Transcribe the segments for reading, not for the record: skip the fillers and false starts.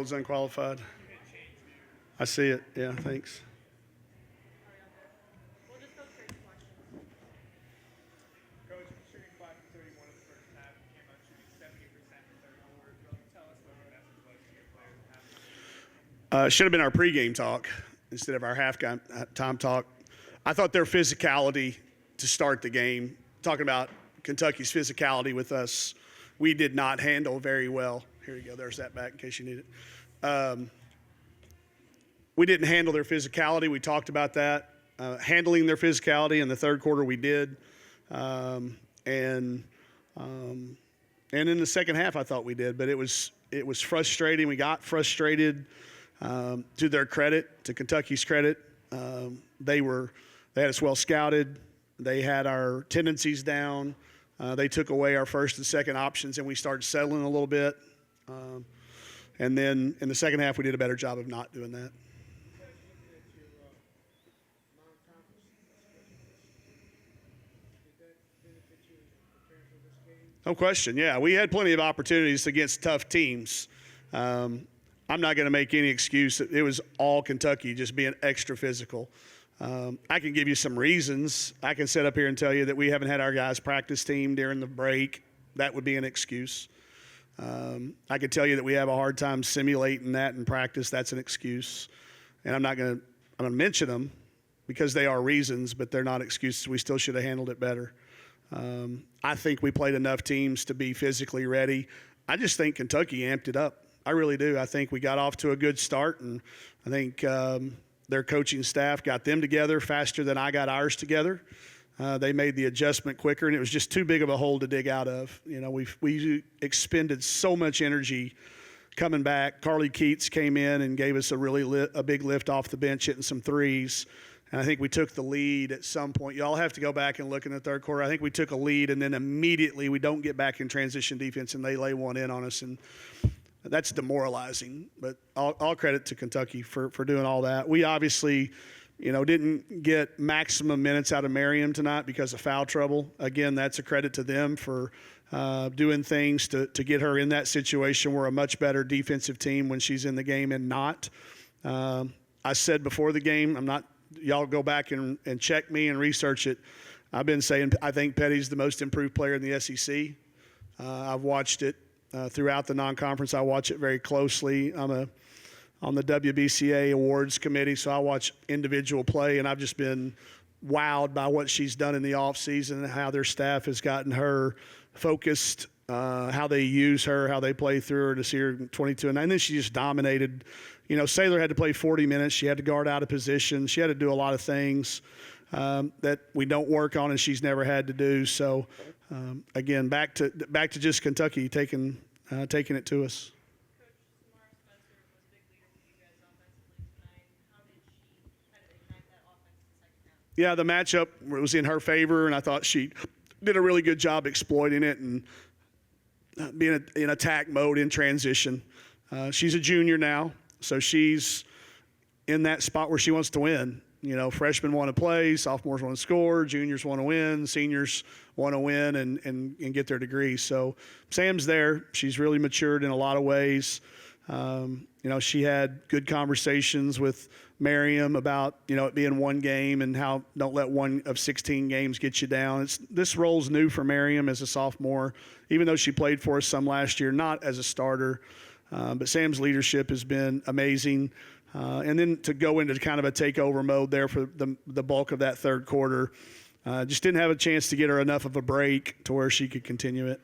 holds unqualified. I see it. Yeah, thanks. We'll just go straight to questions. Coach, shooting 5 for 31 in the first half, you came out shooting 70% in the third quarter. Tell us what your message was to your players at halftime. Should have been our pregame talk instead of our halftime talk. I thought their physicality to start the game, talking about Kentucky's physicality with us, we did not handle very well. Here you go. There's that back in case you need it. We didn't handle their physicality. We talked about that. Handling their physicality in the third quarter, we did. And in the second half, I thought we did. But it was frustrating. We got frustrated. To their credit, to Kentucky's credit, they had us well scouted. They had our tendencies down. They took away our first and second options, and we started settling a little bit. And then in the second half, we did a better job of not doing that. No question, yeah. We had plenty of opportunities against tough teams. I'm not going to make any excuse. It was all Kentucky just being extra physical. I can give you some reasons. I can sit up here and tell you that we haven't had our guys practice team during the break. That would be an excuse. I can tell you that we have a hard time simulating that in practice. That's an excuse. And I'm going to mention them because they are reasons, but they're not excuses. We still should have handled it better. I think we played enough teams to be physically ready. I just think Kentucky amped it up. I really do. I think we got off to a good start, and I think their coaching staff got them together faster than I got ours together. They made the adjustment quicker, and it was just too big of a hole to dig out of. You know, we expended so much energy coming back. Carly Keats came in and gave us a big lift off the bench, hitting some threes. And I think we took the lead at some point. Y'all have to go back and look in the third quarter. I think we took a lead, and then immediately we don't get back in transition defense, and they lay one in on us. And that's demoralizing. But all credit to Kentucky for doing all that. We obviously, didn't get maximum minutes out of Merriam tonight because of foul trouble. Again, that's a credit to them for doing things to get her in that situation. We're a much better defensive team when she's in the game and not. I said before the game, y'all go back and check me and research it. I've been saying I think Petty's the most improved player in the SEC. I've watched it throughout the non-conference. I watch it very closely. I'm on the WBCA awards committee, so I watch individual play, and I've just been wowed by what she's done in the offseason and how their staff has gotten her focused, how they use her, how they play through her to see her 22. And then she just dominated. Saylor had to play 40 minutes. She had to guard out of position. She had to do a lot of things that we don't work on and she's never had to do. So, again, back to just Kentucky taking it to us. Coach, Samara Spencer was a big leader for you guys offensively tonight. How did she kind of ignite that offense in the second half? Yeah, the matchup was in her favor, and I thought she did a really good job exploiting it and being in attack mode in transition. She's a junior now, so she's in that spot where she wants to win. Freshmen want to play, sophomores want to score, juniors want to win, seniors want to win and get their degree. So Sam's there. She's really matured in a lot of ways. She had good conversations with Merriam about, it being one game and how don't let one of 16 games get you down. This role's new for Merriam as a sophomore, even though she played for us some last year, not as a starter. But Sam's leadership has been amazing. And then to go into kind of a takeover mode there for the bulk of that third quarter, just didn't have a chance to get her enough of a break to where she could continue it.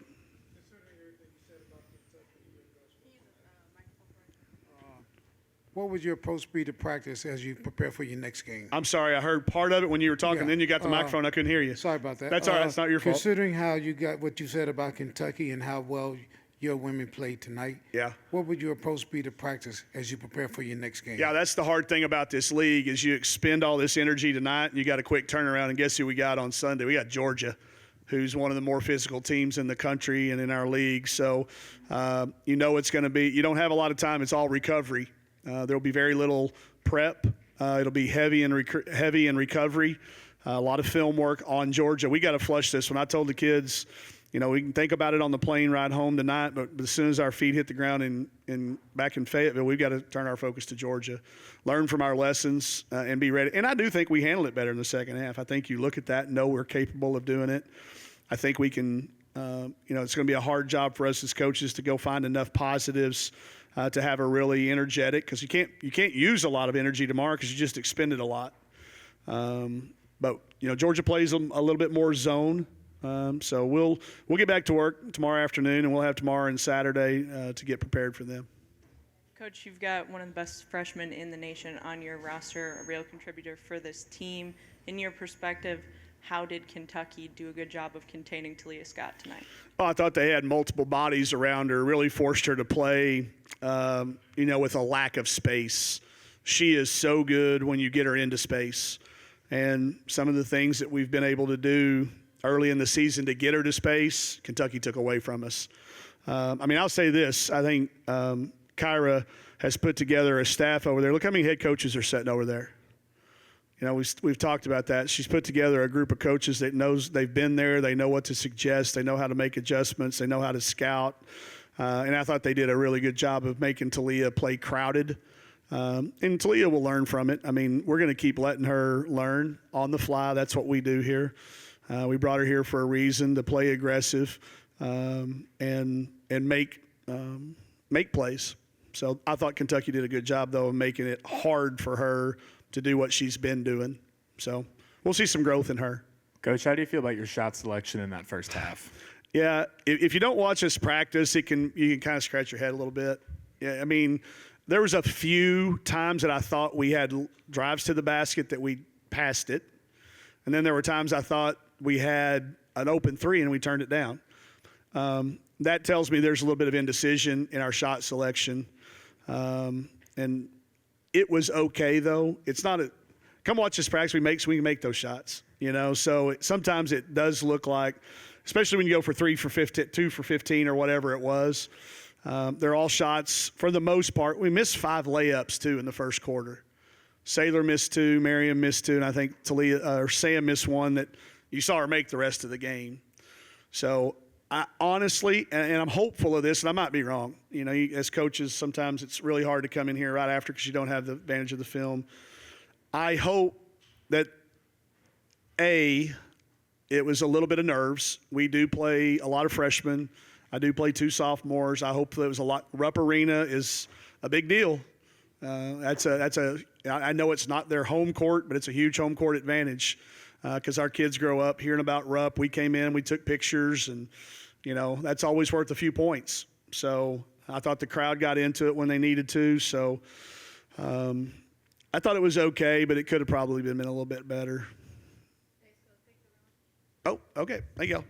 What would your approach be to practice as you prepare for your next game? I'm sorry, I heard part of it when you were talking, Yeah. Then you got the microphone, I couldn't hear you. Sorry about that. That's all right, it's not your fault. Considering how you got what you said about Kentucky and how well your women played tonight, Yeah. what would your approach be to practice as you prepare for your next game? Yeah, that's the hard thing about this league is you expend all this energy tonight and you got a quick turnaround, and guess who we got on Sunday? We got Georgia, who's one of the more physical teams in the country and in our league. So it's going to be – you don't have a lot of time. It's all recovery. There'll be very little prep. It'll be heavy in recovery, a lot of film work on Georgia. We got to flush this one. I told the kids You know, we can think about it on the plane ride home tonight, but as soon as our feet hit the ground back in Fayetteville, we've got to turn our focus to Georgia, learn from our lessons, and be ready. And I do think we handled it better in the second half. I think you look at that and know we're capable of doing it. I think we can, it's going to be a hard job for us as coaches to go find enough positives to have a really energetic, because you can't use a lot of energy tomorrow because you just expended a lot. But Georgia plays a little bit more zone. So we'll get back to work tomorrow afternoon, and we'll have tomorrow and Saturday to get prepared for them. Coach, you've got one of the best freshmen in the nation on your roster, a real contributor for this team. In your perspective, how did Kentucky do a good job of containing Talia Scott tonight? Well, I thought they had multiple bodies around her, really forced her to play, with a lack of space. She is so good when you get her into space. And some of the things that we've been able to do early in the season to get her to space, Kentucky took away from us. I'll say this. I think Kyra has put together a staff over there. Look how many head coaches are sitting over there. We've talked about that. She's put together a group of coaches that knows they've been there. They know what to suggest. They know how to make adjustments. They know how to scout. And I thought they did a really good job of making Talia play crowded. And Talia will learn from it. We're going to keep letting her learn on the fly. That's what we do here. We brought her here for a reason, to play aggressive and make plays. So I thought Kentucky did a good job, though, of making it hard for her to do what she's been doing. So we'll see some growth in her. Coach, how do you feel about your shot selection in that first half? Yeah, if you don't watch us practice, you can kind of scratch your head a little bit. Yeah, there was a few times that I thought we had drives to the basket that we passed it. And then there were times I thought we had an open three and we turned it down. That tells me there's a little bit of indecision in our shot selection. And it was okay, though. It's not come watch this practice. We can make those shots, So sometimes it does look like, especially when you go for 3 for 15, 2 for 15 or whatever it was. They're all shots for the most part. We missed 5 layups, too, in the first quarter. Saylor missed 2, Miriam missed 2, and I think Sam missed 1 that you saw her make the rest of the game. So I honestly, and I'm hopeful of this, and I might be wrong. As coaches, sometimes it's really hard to come in here right after because you don't have the advantage of the film. I hope that, it was a little bit of nerves. We do play a lot of freshmen. I do play 2 sophomores. I hope that it was a lot. Rupp Arena is a big deal. I know it's not their home court, but it's a huge home court advantage because our kids grow up hearing about Rupp. We came in, we took pictures, and, that's always worth a few points. So I thought the crowd got into it when they needed to. So I thought it was okay, but it could have probably been a little bit better. Oh, okay. Thank you all.